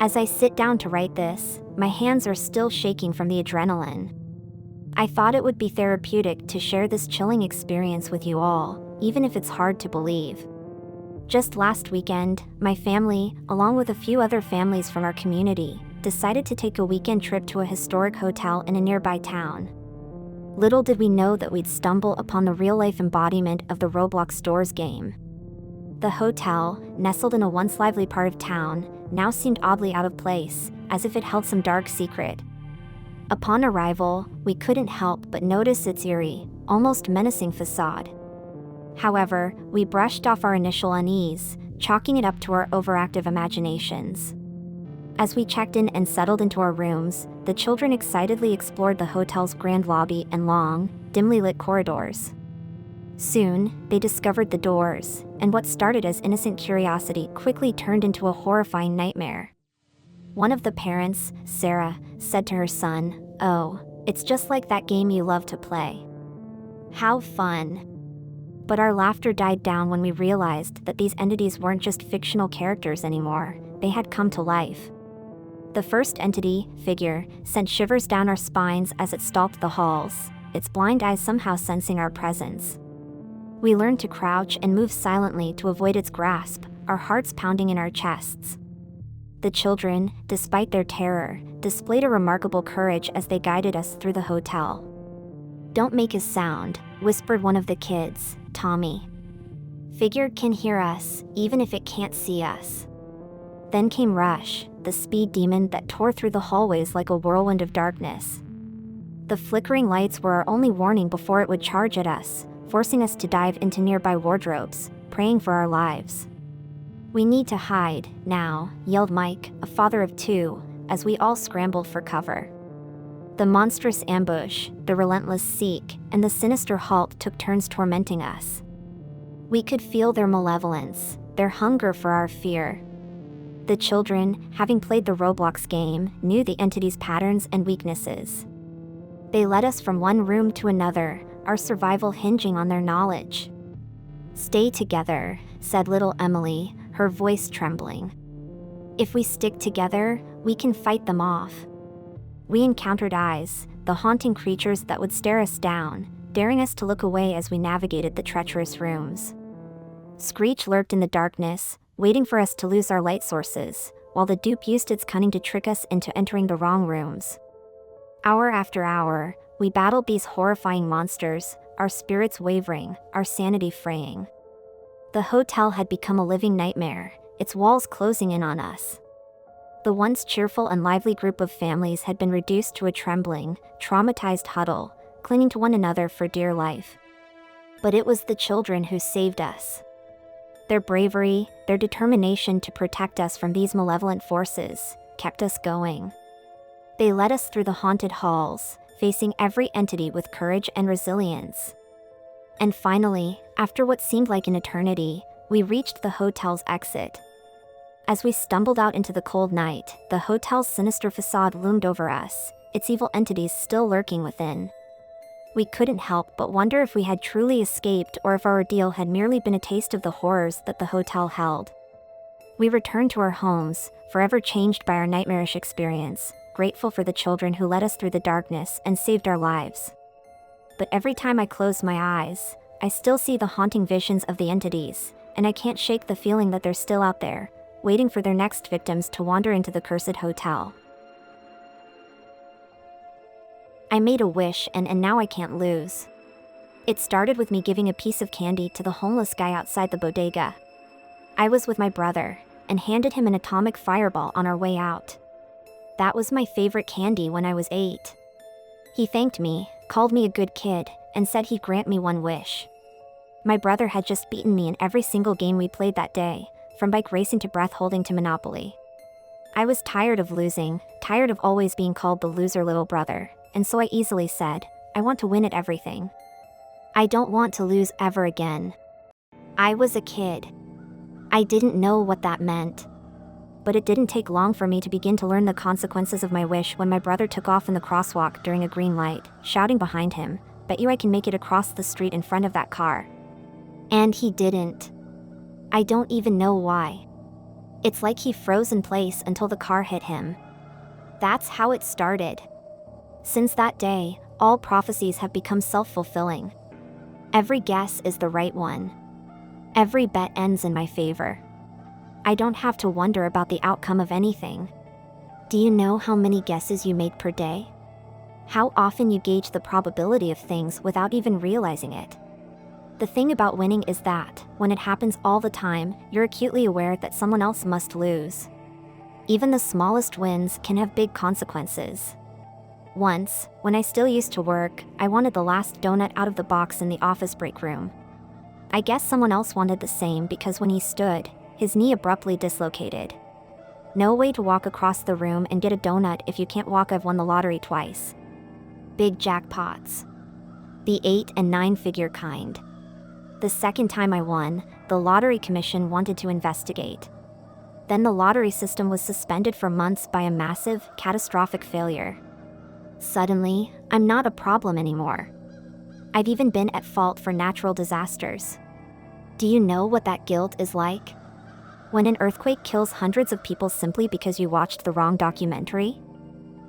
As I sit down to write this, my hands are still shaking from the adrenaline. I thought it would be therapeutic to share this chilling experience with you all, even if it's hard to believe. Just last weekend, my family, along with a few other families from our community, decided to take a weekend trip to a historic hotel in a nearby town. Little did we know that we'd stumble upon the real-life embodiment of the Roblox Doors game. The hotel, nestled in a once lively part of town, now seemed oddly out of place, as if it held some dark secret. Upon arrival, we couldn't help but notice its eerie, almost menacing facade. However, we brushed off our initial unease, chalking it up to our overactive imaginations. As we checked in and settled into our rooms, the children excitedly explored the hotel's grand lobby and long, dimly lit corridors. Soon, they discovered the doors, and what started as innocent curiosity quickly turned into a horrifying nightmare. One of the parents, Sarah, said to her son, "Oh, it's just like that game you love to play. How fun." But our laughter died down when we realized that these entities weren't just fictional characters anymore, they had come to life. The first entity, figure, sent shivers down our spines as it stalked the halls, its blind eyes somehow sensing our presence. We learned to crouch and move silently to avoid its grasp, our hearts pounding in our chests. The children, despite their terror, displayed a remarkable courage as they guided us through the hotel. "Don't make a sound," whispered one of the kids, Tommy. "Figure can hear us, even if it can't see us." Then came Rush, the speed demon that tore through the hallways like a whirlwind of darkness. The flickering lights were our only warning before it would charge at us, forcing us to dive into nearby wardrobes, praying for our lives. "We need to hide, now," yelled Mike, a father of two, as we all scrambled for cover. The monstrous ambush, the relentless seek, and the sinister halt took turns tormenting us. We could feel their malevolence, their hunger for our fear. The children, having played the Roblox game, knew the entity's patterns and weaknesses. They led us from one room to another, our survival hinging on their knowledge. "Stay together," said little Emily, her voice trembling. "If we stick together, we can fight them off." We encountered eyes, the haunting creatures that would stare us down, daring us to look away as we navigated the treacherous rooms. Screech lurked in the darkness, waiting for us to lose our light sources, while the dupe used its cunning to trick us into entering the wrong rooms. Hour after hour, we battled these horrifying monsters, our spirits wavering, our sanity fraying. The hotel had become a living nightmare, its walls closing in on us. The once cheerful and lively group of families had been reduced to a trembling, traumatized huddle, clinging to one another for dear life. But it was the children who saved us. Their bravery, their determination to protect us from these malevolent forces, kept us going. They led us through the haunted halls, facing every entity with courage and resilience. And finally, after what seemed like an eternity, we reached the hotel's exit. As we stumbled out into the cold night, the hotel's sinister facade loomed over us, its evil entities still lurking within. We couldn't help but wonder if we had truly escaped or if our ordeal had merely been a taste of the horrors that the hotel held. We returned to our homes, forever changed by our nightmarish experience, grateful for the children who led us through the darkness and saved our lives. But every time I close my eyes, I still see the haunting visions of the entities, and I can't shake the feeling that they're still out there, waiting for their next victims to wander into the cursed hotel. I made a wish and now I can't lose. It started with me giving a piece of candy to the homeless guy outside the bodega. I was with my brother, and handed him an atomic fireball on our way out. That was my favorite candy when I was 8. He thanked me, called me a good kid, and said he'd grant me one wish. My brother had just beaten me in every single game we played that day, from bike racing to breath holding to Monopoly. I was tired of losing, tired of always being called the loser little brother, and so I easily said, I want to win at everything. I don't want to lose ever again. I was a kid. I didn't know what that meant. But it didn't take long for me to begin to learn the consequences of my wish when my brother took off in the crosswalk during a green light, shouting behind him, "Bet you I can make it across the street in front of that car." And he didn't. I don't even know why. It's like he froze in place until the car hit him. That's how it started. Since that day, all prophecies have become self-fulfilling. Every guess is the right one. Every bet ends in my favor. I don't have to wonder about the outcome of anything. Do you know how many guesses you make per day? How often you gauge the probability of things without even realizing it? The thing about winning is that, when it happens all the time, you're acutely aware that someone else must lose. Even the smallest wins can have big consequences. Once, when I still used to work, I wanted the last donut out of the box in the office break room. I guess someone else wanted the same because when he stood, his knee abruptly dislocated. No way to walk across the room and get a donut if you can't walk. I've won the lottery twice. Big jackpots. The 8 and 9-figure kind. The second time I won, the lottery commission wanted to investigate. Then the lottery system was suspended for months by a massive, catastrophic failure. Suddenly, I'm not a problem anymore. I've even been at fault for natural disasters. Do you know what that guilt is like? When an earthquake kills hundreds of people simply because you watched the wrong documentary?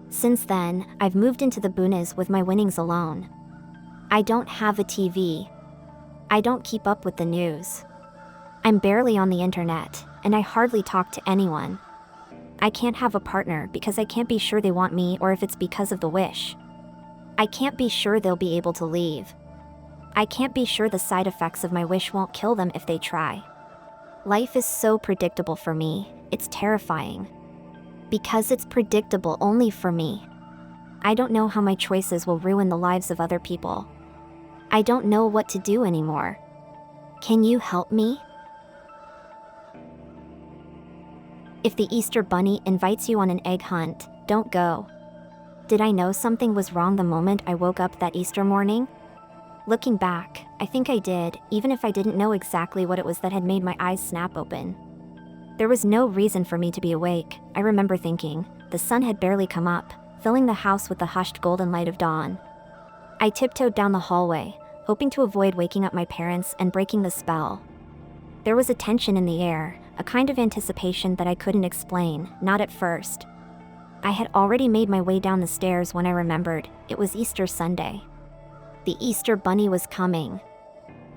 Since then, I've moved into the boonies with my winnings alone. I don't have a TV. I don't keep up with the news. I'm barely on the internet, and I hardly talk to anyone. I can't have a partner because I can't be sure they want me or if it's because of the wish. I can't be sure they'll be able to leave. I can't be sure the side effects of my wish won't kill them if they try. Life is so predictable for me, it's terrifying. Because it's predictable only for me. I don't know how my choices will ruin the lives of other people. I don't know what to do anymore. Can you help me? If the Easter Bunny invites you on an egg hunt, don't go. Did I know something was wrong the moment I woke up that Easter morning? Looking back, I think I did, even if I didn't know exactly what it was that had made my eyes snap open. There was no reason for me to be awake, I remember thinking. The sun had barely come up, filling the house with the hushed golden light of dawn. I tiptoed down the hallway, hoping to avoid waking up my parents and breaking the spell. There was a tension in the air, a kind of anticipation that I couldn't explain, not at first. I had already made my way down the stairs when I remembered it was Easter Sunday. The Easter Bunny was coming.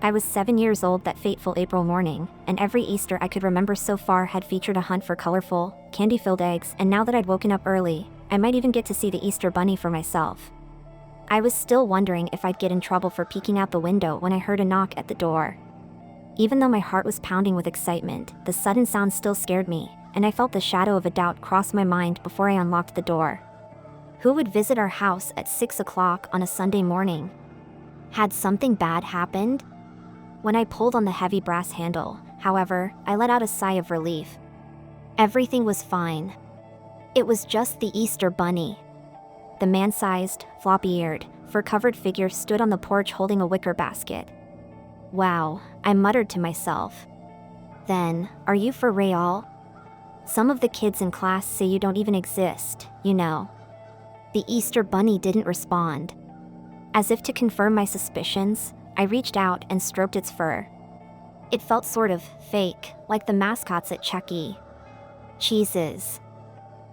I was 7 years old that fateful April morning, and every Easter I could remember so far had featured a hunt for colorful, candy-filled eggs, and now that I'd woken up early, I might even get to see the Easter Bunny for myself. I was still wondering if I'd get in trouble for peeking out the window when I heard a knock at the door. Even though my heart was pounding with excitement, the sudden sound still scared me, and I felt the shadow of a doubt cross my mind before I unlocked the door. Who would visit our house at 6 o'clock on a Sunday morning? Had something bad happened? When I pulled on the heavy brass handle, however, I let out a sigh of relief. Everything was fine. It was just the Easter Bunny. The man-sized, floppy-eared, fur-covered figure stood on the porch holding a wicker basket. Wow, I muttered to myself. Then, are you for real? Some of the kids in class say you don't even exist, you know. The Easter Bunny didn't respond. As if to confirm my suspicions, I reached out and stroked its fur. It felt sort of fake, like the mascots at Chuck E. Cheese's.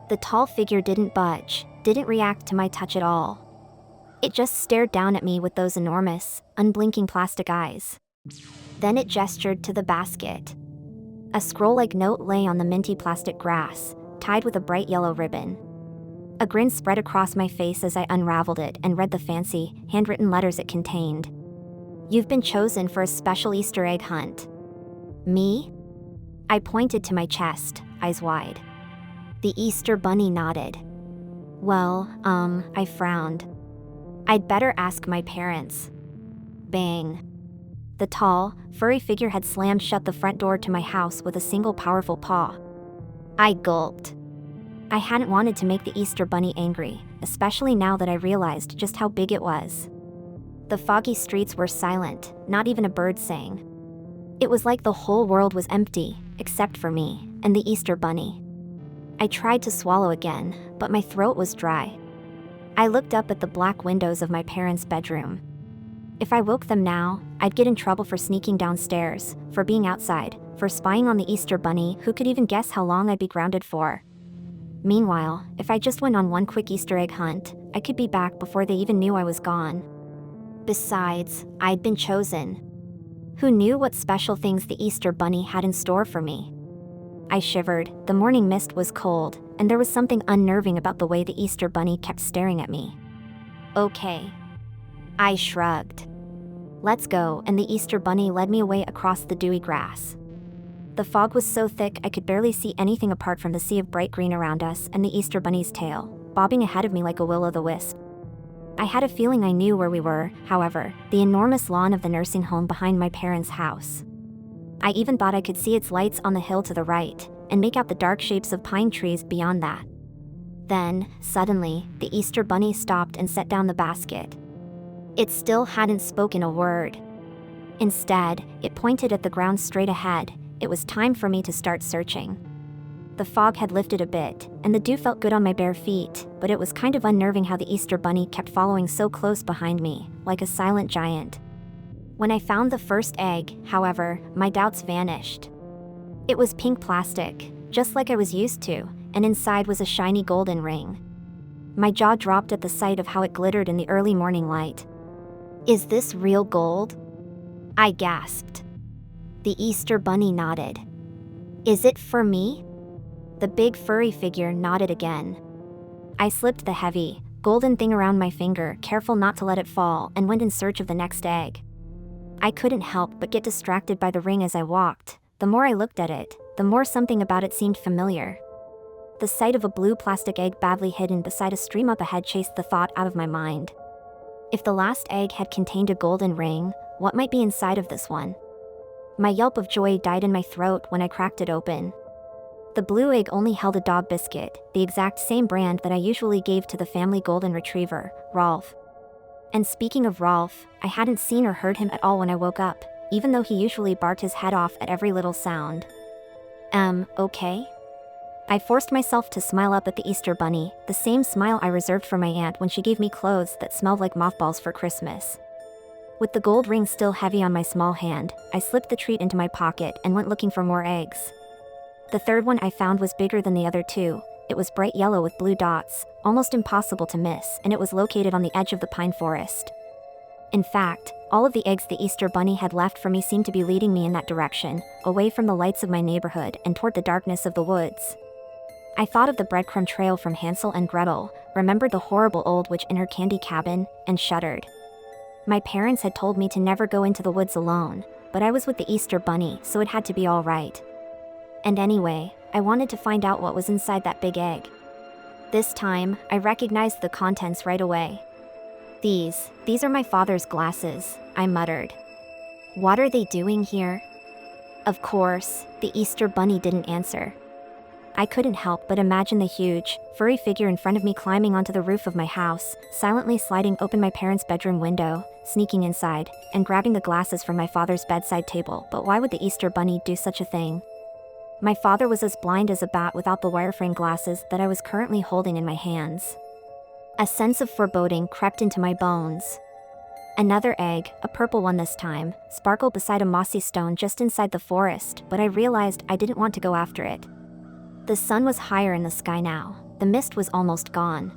The tall figure didn't budge, didn't react to my touch at all. It just stared down at me with those enormous, unblinking plastic eyes. Then it gestured to the basket. A scroll-like note lay on the minty plastic grass, tied with a bright yellow ribbon. A grin spread across my face as I unraveled it and read the fancy, handwritten letters it contained. You've been chosen for a special Easter egg hunt. Me? I pointed to my chest, eyes wide. The Easter Bunny nodded. Well, I frowned. I'd better ask my parents. Bang. The tall, furry figure had slammed shut the front door to my house with a single powerful paw. I gulped. I hadn't wanted to make the Easter Bunny angry, especially now that I realized just how big it was. The foggy streets were silent, not even a bird sang. It was like the whole world was empty, except for me, and the Easter Bunny. I tried to swallow again, but my throat was dry. I looked up at the black windows of my parents' bedroom. If I woke them now, I'd get in trouble for sneaking downstairs, for being outside, for spying on the Easter Bunny. Who could even guess how long I'd be grounded for? Meanwhile, if I just went on one quick Easter egg hunt, I could be back before they even knew I was gone. Besides, I'd been chosen. Who knew what special things the Easter Bunny had in store for me? I shivered. The morning mist was cold, and there was something unnerving about the way the Easter Bunny kept staring at me. Okay. I shrugged. Let's go, and the Easter Bunny led me away across the dewy grass. The fog was so thick I could barely see anything apart from the sea of bright green around us and the Easter Bunny's tail, bobbing ahead of me like a will-o'-the-wisp. I had a feeling I knew where we were, however, the enormous lawn of the nursing home behind my parents' house. I even thought I could see its lights on the hill to the right, and make out the dark shapes of pine trees beyond that. Then, suddenly, the Easter Bunny stopped and set down the basket. It still hadn't spoken a word. Instead, it pointed at the ground straight ahead. It was time for me to start searching. The fog had lifted a bit, and the dew felt good on my bare feet, but it was kind of unnerving how the Easter Bunny kept following so close behind me, like a silent giant. When I found the first egg, however, my doubts vanished. It was pink plastic, just like I was used to, and inside was a shiny golden ring. My jaw dropped at the sight of how it glittered in the early morning light. Is this real gold? I gasped. The Easter Bunny nodded. Is it for me? The big furry figure nodded again. I slipped the heavy, golden thing around my finger, careful not to let it fall, and went in search of the next egg. I couldn't help but get distracted by the ring as I walked. The more I looked at it, the more something about it seemed familiar. The sight of a blue plastic egg badly hidden beside a stream up ahead chased the thought out of my mind. If the last egg had contained a golden ring, what might be inside of this one? My yelp of joy died in my throat when I cracked it open. The blue egg only held a dog biscuit, the exact same brand that I usually gave to the family golden retriever, Rolf. And speaking of Rolf, I hadn't seen or heard him at all when I woke up, even though he usually barked his head off at every little sound. Okay? I forced myself to smile up at the Easter Bunny, the same smile I reserved for my aunt when she gave me clothes that smelled like mothballs for Christmas. With the gold ring still heavy on my small hand, I slipped the treat into my pocket and went looking for more eggs. The third one I found was bigger than the other two. It was bright yellow with blue dots, almost impossible to miss, and it was located on the edge of the pine forest. In fact, all of the eggs the Easter Bunny had left for me seemed to be leading me in that direction, away from the lights of my neighborhood and toward the darkness of the woods. I thought of the breadcrumb trail from Hansel and Gretel, remembered the horrible old witch in her candy cabin, and shuddered. My parents had told me to never go into the woods alone, but I was with the Easter Bunny, so it had to be all right. And anyway, I wanted to find out what was inside that big egg. This time, I recognized the contents right away. These are my father's glasses, I muttered. What are they doing here? Of course, the Easter Bunny didn't answer. I couldn't help but imagine the huge, furry figure in front of me climbing onto the roof of my house, silently sliding open my parents' bedroom window, sneaking inside, and grabbing the glasses from my father's bedside table. But why would the Easter Bunny do such a thing? My father was as blind as a bat without the wireframe glasses that I was currently holding in my hands. A sense of foreboding crept into my bones. Another egg, a purple one this time, sparkled beside a mossy stone just inside the forest, but I realized I didn't want to go after it. The sun was higher in the sky now. The mist was almost gone.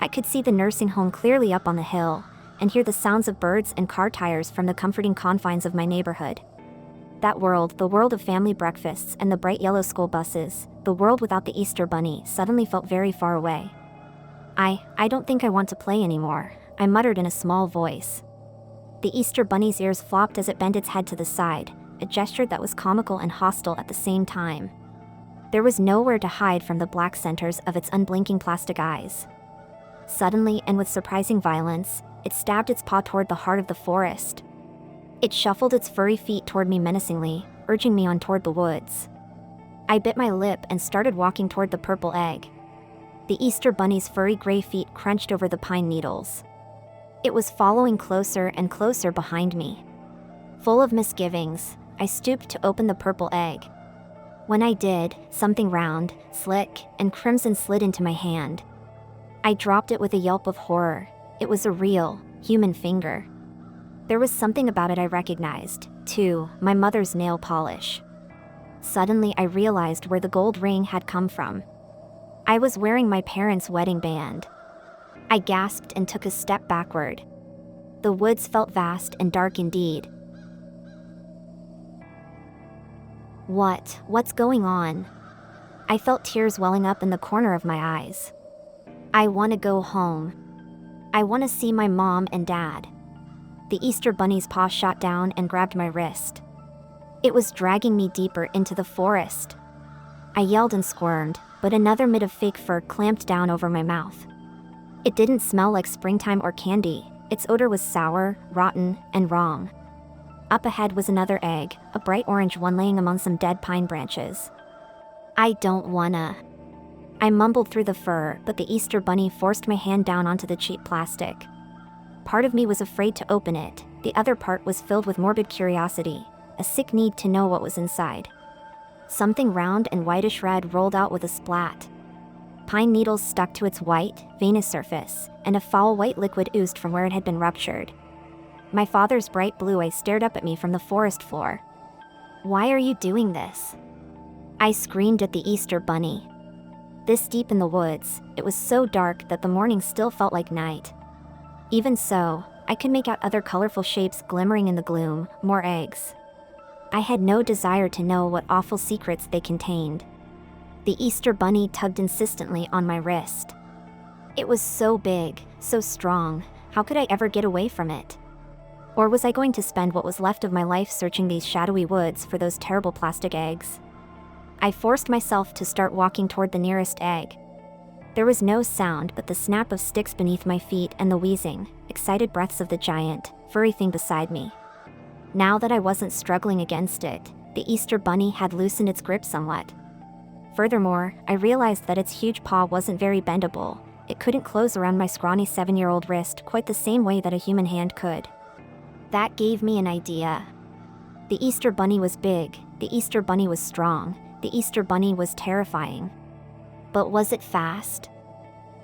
I could see the nursing home clearly up on the hill, and hear the sounds of birds and car tires from the comforting confines of my neighborhood. That world, the world of family breakfasts and the bright yellow school buses, the world without the Easter Bunny, suddenly felt very far away. I don't think I want to play anymore, I muttered in a small voice. The Easter Bunny's ears flopped as it bent its head to the side, a gesture that was comical and hostile at the same time. There was nowhere to hide from the black centers of its unblinking plastic eyes. Suddenly, and with surprising violence, it stabbed its paw toward the heart of the forest. It shuffled its furry feet toward me menacingly, urging me on toward the woods. I bit my lip and started walking toward the purple egg. The Easter Bunny's furry gray feet crunched over the pine needles. It was following closer and closer behind me. Full of misgivings, I stooped to open the purple egg. When I did, something round, slick, and crimson slid into my hand. I dropped it with a yelp of horror. It was a real, human finger. There was something about it I recognized, too, my mother's nail polish. Suddenly, I realized where the gold ring had come from. I was wearing my parents' wedding band. I gasped and took a step backward. The woods felt vast and dark indeed. What's going on? I felt tears welling up in the corner of my eyes. I want to go home. I want to see my mom and dad. The Easter Bunny's paw shot down and grabbed my wrist. It was dragging me deeper into the forest. I yelled and squirmed, but another mitt of fake fur clamped down over my mouth. It didn't smell like springtime or candy. Its odor was sour, rotten, and wrong. Up ahead was another egg, a bright orange one laying among some dead pine branches. I don't wanna. I mumbled through the fur, but the Easter Bunny forced my hand down onto the cheap plastic. Part of me was afraid to open it, the other part was filled with morbid curiosity, a sick need to know what was inside. Something round and whitish red rolled out with a splat. Pine needles stuck to its white, veinous surface, and a foul white liquid oozed from where it had been ruptured. My father's bright blue eyes stared up at me from the forest floor. "Why are you doing this?" I screamed at the Easter Bunny. This deep in the woods, it was so dark that the morning still felt like night. Even so, I could make out other colorful shapes glimmering in the gloom, more eggs. I had no desire to know what awful secrets they contained. The Easter Bunny tugged insistently on my wrist. It was so big, so strong, how could I ever get away from it? Or was I going to spend what was left of my life searching these shadowy woods for those terrible plastic eggs? I forced myself to start walking toward the nearest egg. There was no sound but the snap of sticks beneath my feet and the wheezing, excited breaths of the giant, furry thing beside me. Now that I wasn't struggling against it, the Easter Bunny had loosened its grip somewhat. Furthermore, I realized that its huge paw wasn't very bendable. It couldn't close around my scrawny 7-year-old wrist quite the same way that a human hand could. That gave me an idea. The Easter Bunny was big, the Easter Bunny was strong, the Easter Bunny was terrifying. But was it fast?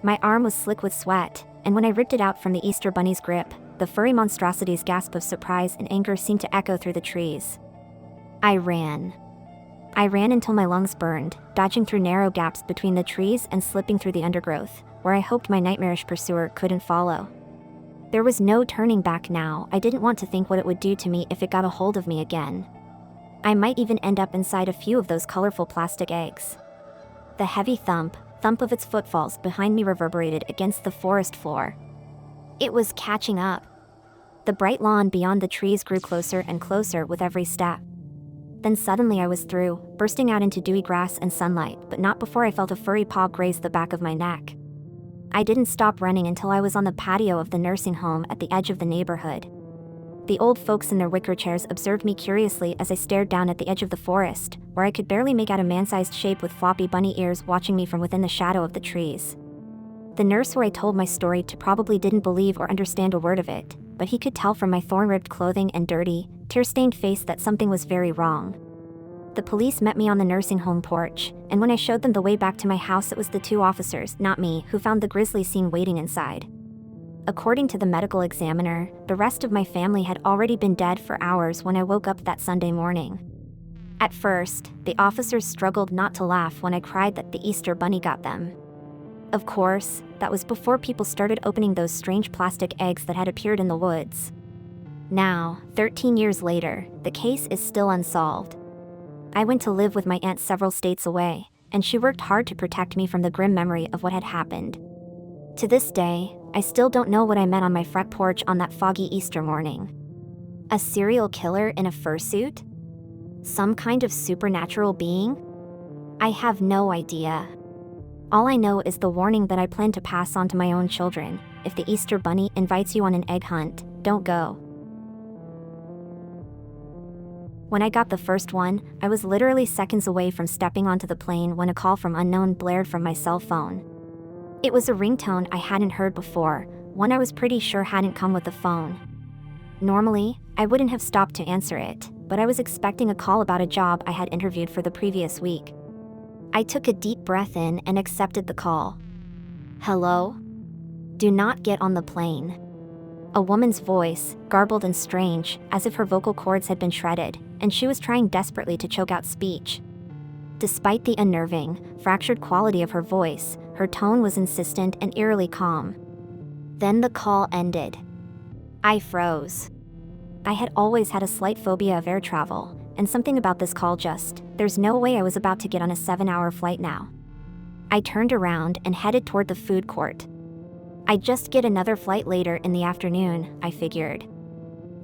My arm was slick with sweat, and when I ripped it out from the Easter Bunny's grip, the furry monstrosity's gasp of surprise and anger seemed to echo through the trees. I ran. I ran until my lungs burned, dodging through narrow gaps between the trees and slipping through the undergrowth, where I hoped my nightmarish pursuer couldn't follow. There was no turning back now. I didn't want to think what it would do to me if it got a hold of me again. I might even end up inside a few of those colorful plastic eggs. The heavy thump of its footfalls behind me reverberated against the forest floor. It was catching up. The bright lawn beyond the trees grew closer and closer with every step. Then suddenly I was through, bursting out into dewy grass and sunlight, but not before I felt a furry paw graze the back of my neck. I didn't stop running until I was on the patio of the nursing home at the edge of the neighborhood. The old folks in their wicker chairs observed me curiously as I stared down at the edge of the forest, where I could barely make out a man-sized shape with floppy bunny ears watching me from within the shadow of the trees. The nurse who I told my story to probably didn't believe or understand a word of it, but he could tell from my thorn-ribbed clothing and dirty, tear-stained face that something was very wrong. The police met me on the nursing home porch, and when I showed them the way back to my house, it was the 2 officers, not me, who found the grisly scene waiting inside. According to the medical examiner, the rest of my family had already been dead for hours when I woke up that Sunday morning. At first, the officers struggled not to laugh when I cried that the Easter Bunny got them. Of course, that was before people started opening those strange plastic eggs that had appeared in the woods. Now, 13 years later, the case is still unsolved. I went to live with my aunt several states away, and she worked hard to protect me from the grim memory of what had happened. To this day, I still don't know what I met on my front porch on that foggy Easter morning. A serial killer in a fursuit? Some kind of supernatural being? I have no idea. All I know is the warning that I plan to pass on to my own children. If the Easter Bunny invites you on an egg hunt, don't go. When I got the first one, I was literally seconds away from stepping onto the plane when a call from unknown blared from my cell phone. It was a ringtone I hadn't heard before, one I was pretty sure hadn't come with the phone. Normally, I wouldn't have stopped to answer it, but I was expecting a call about a job I had interviewed for the previous week. I took a deep breath in and accepted the call. Hello? Do not get on the plane. A woman's voice, garbled and strange, as if her vocal cords had been shredded, and she was trying desperately to choke out speech. Despite the unnerving, fractured quality of her voice, her tone was insistent and eerily calm. Then the call ended. I froze. I had always had a slight phobia of air travel, and something about this call there's no way I was about to get on a 7-hour flight now. I turned around and headed toward the food court. I'd just get another flight later in the afternoon, I figured.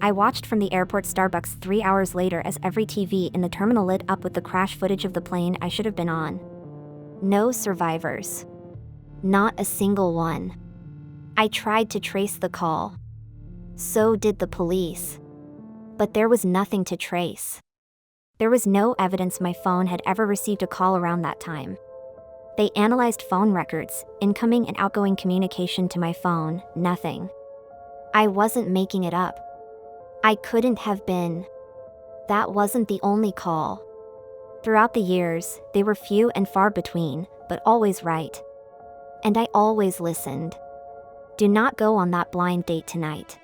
I watched from the airport Starbucks 3 hours later as every TV in the terminal lit up with the crash footage of the plane I should have been on. No survivors. Not a single one. I tried to trace the call. So did the police. But there was nothing to trace. There was no evidence my phone had ever received a call around that time. They analyzed phone records, incoming and outgoing communication to my phone, nothing. I wasn't making it up. I couldn't have been. That wasn't the only call. Throughout the years, they were few and far between, but always right. And I always listened. Do not go on that blind date tonight.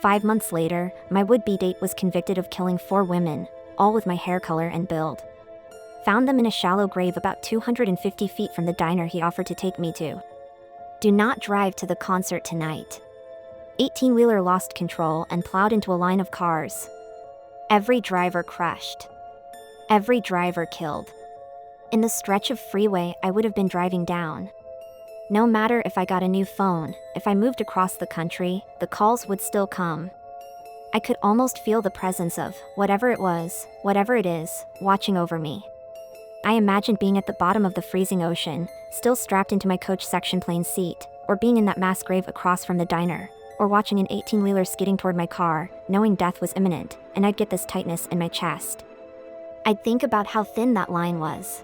5 months later, my would-be date was convicted of killing 4 women, all with my hair color and build. Found them in a shallow grave about 250 feet from the diner he offered to take me to. Do not drive to the concert tonight. 18-wheeler lost control and plowed into a line of cars. Every driver crushed. Every driver killed. In the stretch of freeway I would have been driving down. No matter if I got a new phone, if I moved across the country, the calls would still come. I could almost feel the presence of whatever it was, whatever it is, watching over me. I imagined being at the bottom of the freezing ocean, still strapped into my coach section plane seat, or being in that mass grave across from the diner, or watching an 18-wheeler skidding toward my car, knowing death was imminent, and I'd get this tightness in my chest. I'd think about how thin that line was.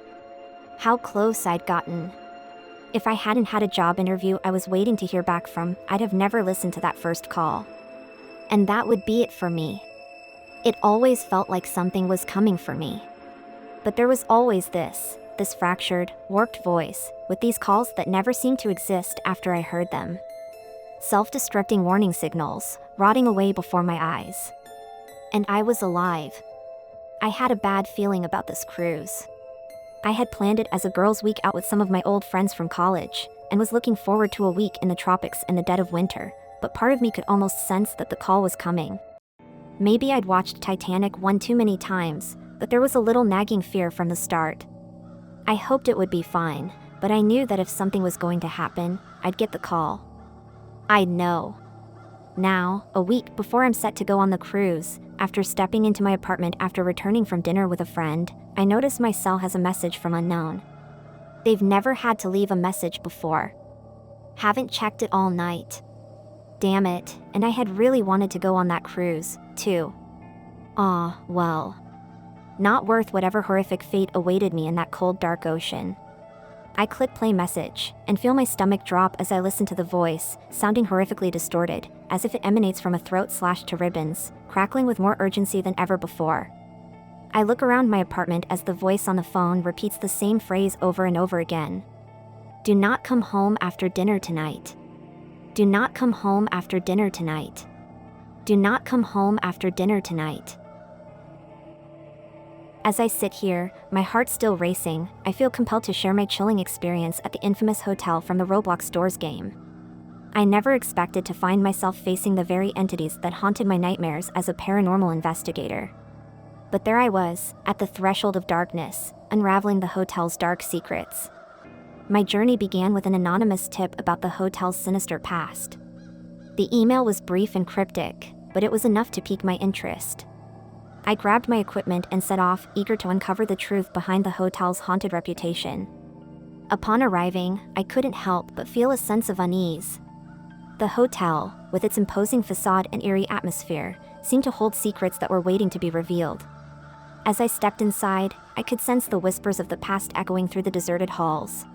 How close I'd gotten. If I hadn't had a job interview I was waiting to hear back from, I'd have never listened to that first call. And that would be it for me. It always felt like something was coming for me. But there was always this fractured, warped voice, with these calls that never seemed to exist after I heard them. Self-destructing warning signals, rotting away before my eyes. And I was alive. I had a bad feeling about this cruise. I had planned it as a girls' week out with some of my old friends from college, and was looking forward to a week in the tropics in the dead of winter, but part of me could almost sense that the call was coming. Maybe I'd watched Titanic one too many times, but there was a little nagging fear from the start. I hoped it would be fine, but I knew that if something was going to happen, I'd get the call. I'd know. Now, a week before I'm set to go on the cruise, after stepping into my apartment after returning from dinner with a friend, I notice my cell has a message from unknown. They've never had to leave a message before. Haven't checked it all night. Damn it, and I had really wanted to go on that cruise, too. Ah, well. Not worth whatever horrific fate awaited me in that cold, dark ocean. I click play message, and feel my stomach drop as I listen to the voice, sounding horrifically distorted, as if it emanates from a throat slashed to ribbons, crackling with more urgency than ever before. I look around my apartment as the voice on the phone repeats the same phrase over and over again. Do not come home after dinner tonight. Do not come home after dinner tonight. Do not come home after dinner tonight. As I sit here, my heart still racing, I feel compelled to share my chilling experience at the infamous hotel from the Roblox Doors game. I never expected to find myself facing the very entities that haunted my nightmares as a paranormal investigator. But there I was, at the threshold of darkness, unraveling the hotel's dark secrets. My journey began with an anonymous tip about the hotel's sinister past. The email was brief and cryptic, but it was enough to pique my interest. I grabbed my equipment and set off, eager to uncover the truth behind the hotel's haunted reputation. Upon arriving, I couldn't help but feel a sense of unease. The hotel, with its imposing facade and eerie atmosphere, seemed to hold secrets that were waiting to be revealed. As I stepped inside, I could sense the whispers of the past echoing through the deserted halls.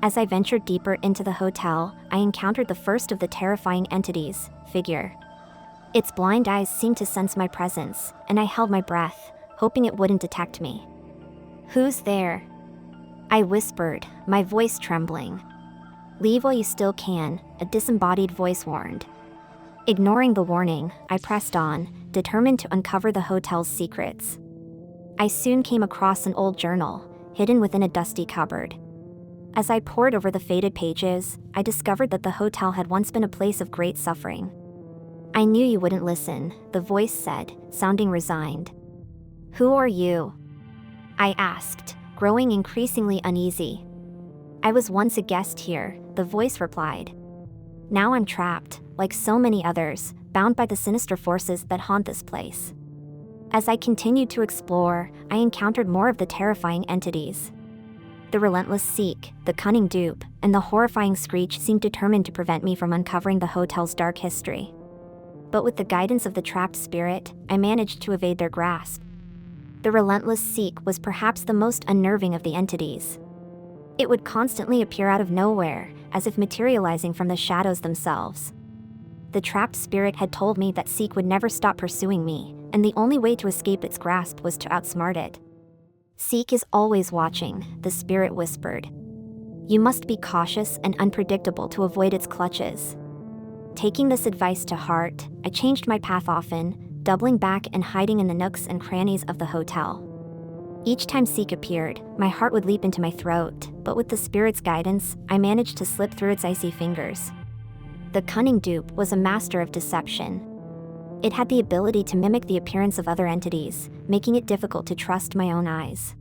As I ventured deeper into the hotel, I encountered the first of the terrifying entities, figure. Its blind eyes seemed to sense my presence, and I held my breath, hoping it wouldn't detect me. Who's there? I whispered, my voice trembling. Leave while you still can, a disembodied voice warned. Ignoring the warning, I pressed on, determined to uncover the hotel's secrets. I soon came across an old journal, hidden within a dusty cupboard. As I pored over the faded pages, I discovered that the hotel had once been a place of great suffering. "I knew you wouldn't listen," the voice said, sounding resigned. "Who are you?" I asked, growing increasingly uneasy. "I was once a guest here," the voice replied. "Now I'm trapped, like so many others, bound by the sinister forces that haunt this place." As I continued to explore, I encountered more of the terrifying entities. The relentless Seek, the cunning Dupe, and the horrifying Screech seemed determined to prevent me from uncovering the hotel's dark history. But with the guidance of the trapped spirit, I managed to evade their grasp. The relentless Seek was perhaps the most unnerving of the entities. It would constantly appear out of nowhere, as if materializing from the shadows themselves. The trapped spirit had told me that Seek would never stop pursuing me, and the only way to escape its grasp was to outsmart it. "Seek is always watching," the spirit whispered. "You must be cautious and unpredictable to avoid its clutches." Taking this advice to heart, I changed my path often, doubling back and hiding in the nooks and crannies of the hotel. Each time Seek appeared, my heart would leap into my throat, but with the spirit's guidance, I managed to slip through its icy fingers. The cunning Dupe was a master of deception. It had the ability to mimic the appearance of other entities, making it difficult to trust my own eyes.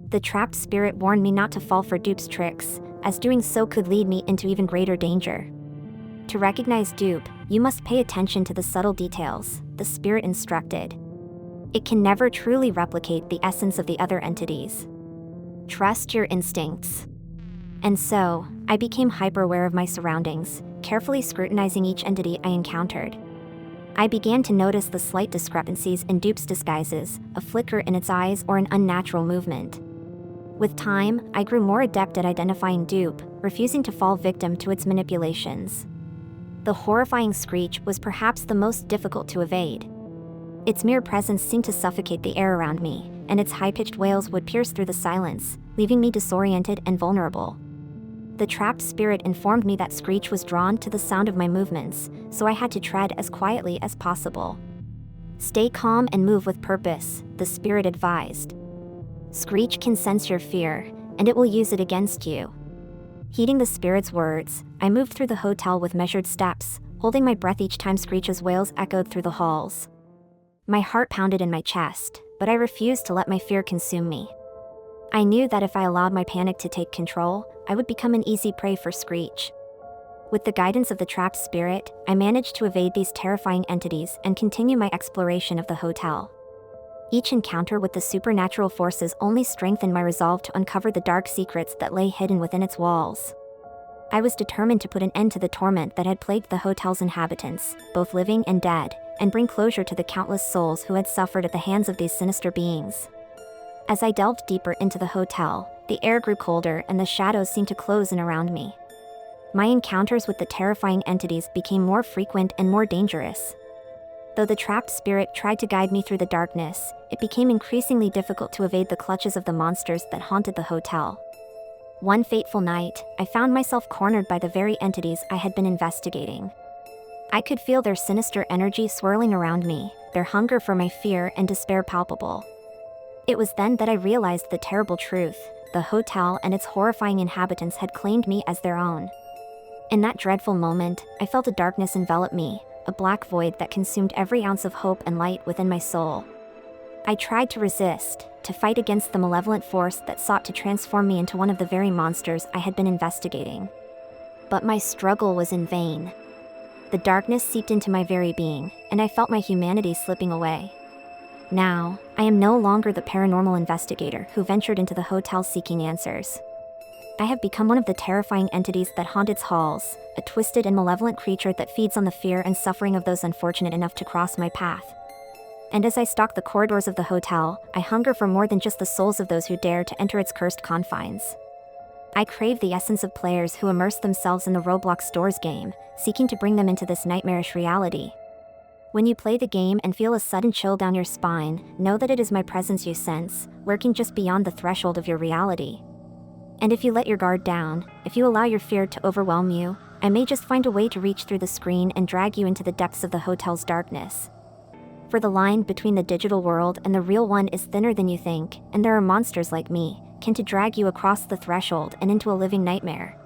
The trapped spirit warned me not to fall for Dupe's tricks, as doing so could lead me into even greater danger. "To recognize Dupe, you must pay attention to the subtle details," the spirit instructed. "It can never truly replicate the essence of the other entities. Trust your instincts." And so, I became hyper-aware of my surroundings, carefully scrutinizing each entity I encountered. I began to notice the slight discrepancies in Dupe's disguises, a flicker in its eyes or an unnatural movement. With time, I grew more adept at identifying Dupe, refusing to fall victim to its manipulations. The horrifying Screech was perhaps the most difficult to evade. Its mere presence seemed to suffocate the air around me, and its high-pitched wails would pierce through the silence, leaving me disoriented and vulnerable. The trapped spirit informed me that Screech was drawn to the sound of my movements, so I had to tread as quietly as possible. "Stay calm and move with purpose," the spirit advised. "Screech can sense your fear, and it will use it against you." Heeding the spirit's words, I moved through the hotel with measured steps, holding my breath each time Screech's wails echoed through the halls. My heart pounded in my chest, but I refused to let my fear consume me. I knew that if I allowed my panic to take control, I would become an easy prey for Screech. With the guidance of the trapped spirit, I managed to evade these terrifying entities and continue my exploration of the hotel. Each encounter with the supernatural forces only strengthened my resolve to uncover the dark secrets that lay hidden within its walls. I was determined to put an end to the torment that had plagued the hotel's inhabitants, both living and dead, and bring closure to the countless souls who had suffered at the hands of these sinister beings. As I delved deeper into the hotel, the air grew colder and the shadows seemed to close in around me. My encounters with the terrifying entities became more frequent and more dangerous. Though the trapped spirit tried to guide me through the darkness, it became increasingly difficult to evade the clutches of the monsters that haunted the hotel. One fateful night, I found myself cornered by the very entities I had been investigating. I could feel their sinister energy swirling around me, their hunger for my fear and despair palpable. It was then that I realized the terrible truth: the hotel and its horrifying inhabitants had claimed me as their own. In that dreadful moment, I felt a darkness envelop me, a black void that consumed every ounce of hope and light within my soul. I tried to resist, to fight against the malevolent force that sought to transform me into one of the very monsters I had been investigating. But my struggle was in vain. The darkness seeped into my very being, and I felt my humanity slipping away. Now, I am no longer the paranormal investigator who ventured into the hotel seeking answers. I have become one of the terrifying entities that haunt its halls, a twisted and malevolent creature that feeds on the fear and suffering of those unfortunate enough to cross my path. And as I stalk the corridors of the hotel, I hunger for more than just the souls of those who dare to enter its cursed confines. I crave the essence of players who immerse themselves in the Roblox Doors game, seeking to bring them into this nightmarish reality. When you play the game and feel a sudden chill down your spine, know that it is my presence you sense, lurking just beyond the threshold of your reality. And if you let your guard down, if you allow your fear to overwhelm you, I may just find a way to reach through the screen and drag you into the depths of the hotel's darkness. For the line between the digital world and the real one is thinner than you think, and there are monsters like me, kin to drag you across the threshold and into a living nightmare.